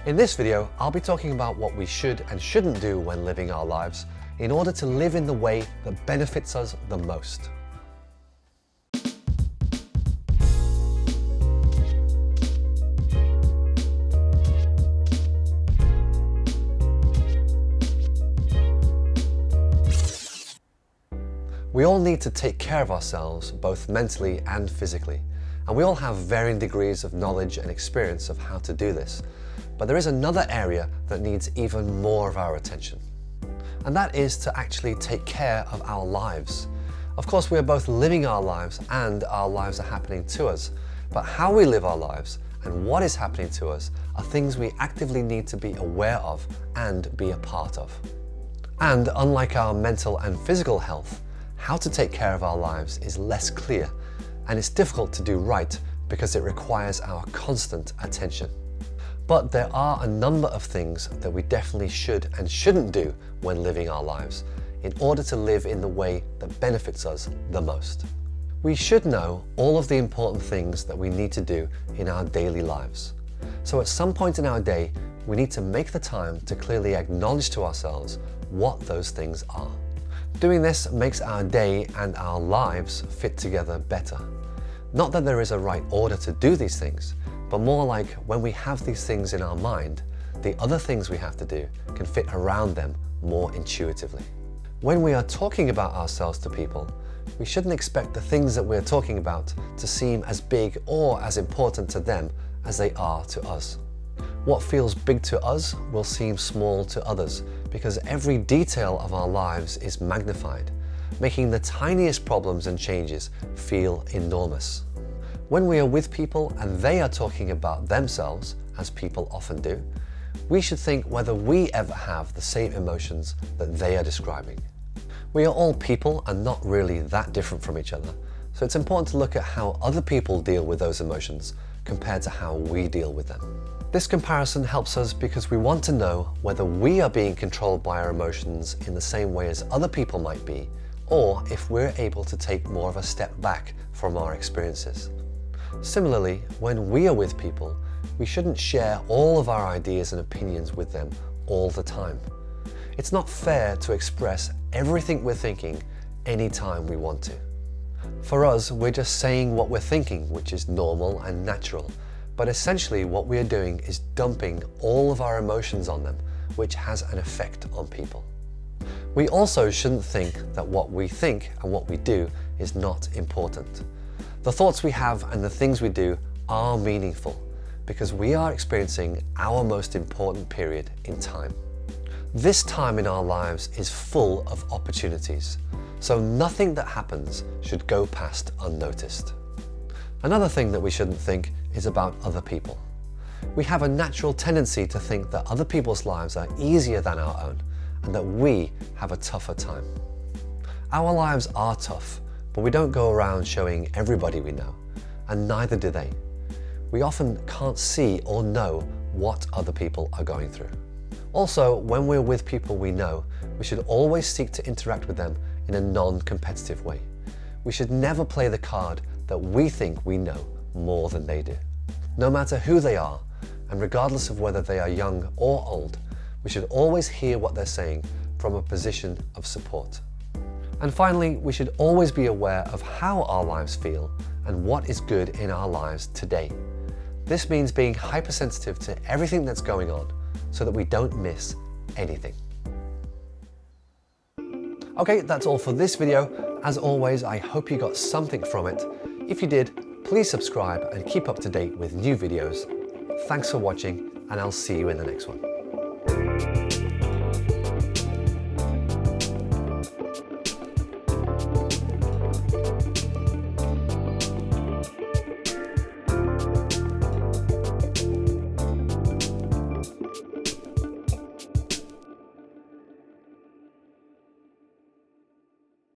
In this video, I'll be talking about what we should and shouldn't do when living our lives in order to live in the way that benefits us the most. We all need to take care of ourselves, both mentally and physically, and we all have varying degrees of knowledge and experience of how to do this. But there is another area that needs even more of our attention, and that is to actually take care of our lives. Of course, we are both living our lives and our lives are happening to us, but how we live our lives and what is happening to us are things we actively need to be aware of and be a part of. And unlike our mental and physical health, how to take care of our lives is less clear, and it's difficult to do right because it requires our constant attention. But there are a number of things that we definitely should and shouldn't do when living our lives in order to live in the way that benefits us the most. We should know all of the important things that we need to do in our daily lives. So at some point in our day, we need to make the time to clearly acknowledge to ourselves what those things are. Doing this makes our day and our lives fit together better. Not that there is a right order to do these things, but more like when we have these things in our mind, the other things we have to do can fit around them more intuitively. When we are talking about ourselves to people, we shouldn't expect the things that we're talking about to seem as big or as important to them as they are to us. What feels big to us will seem small to others because every detail of our lives is magnified, making the tiniest problems and changes feel enormous. When we are with people and they are talking about themselves, as people often do, we should think whether we ever have the same emotions that they are describing. We are all people and not really that different from each other, so it's important to look at how other people deal with those emotions compared to how we deal with them. This comparison helps us because we want to know whether we are being controlled by our emotions in the same way as other people might be, or if we're able to take more of a step back from our experiences. Similarly, when we are with people, we shouldn't share all of our ideas and opinions with them all the time. It's not fair to express everything we're thinking anytime we want to. For us, we're just saying what we're thinking, which is normal and natural. But essentially what we are doing is dumping all of our emotions on them, which has an effect on people. We also shouldn't think that what we think and what we do is not important. The thoughts we have and the things we do are meaningful because we are experiencing our most important period in time. This time in our lives is full of opportunities, so nothing that happens should go past unnoticed. Another thing that we shouldn't think is about other people. We have a natural tendency to think that other people's lives are easier than our own and that we have a tougher time. Our lives are tough, but we don't go around showing everybody we know, and neither do they. We often can't see or know what other people are going through. Also, when we're with people we know, we should always seek to interact with them in a non-competitive way. We should never play the card that we think we know more than they do. No matter who they are, and regardless of whether they are young or old, we should always hear what they're saying from a position of support. And finally, we should always be aware of how our lives feel and what is good in our lives today. This means being hypersensitive to everything that's going on so that we don't miss anything. Okay, that's all for this video. As always, I hope you got something from it. If you did, please subscribe and keep up to date with new videos. Thanks for watching, and I'll see you in the next one.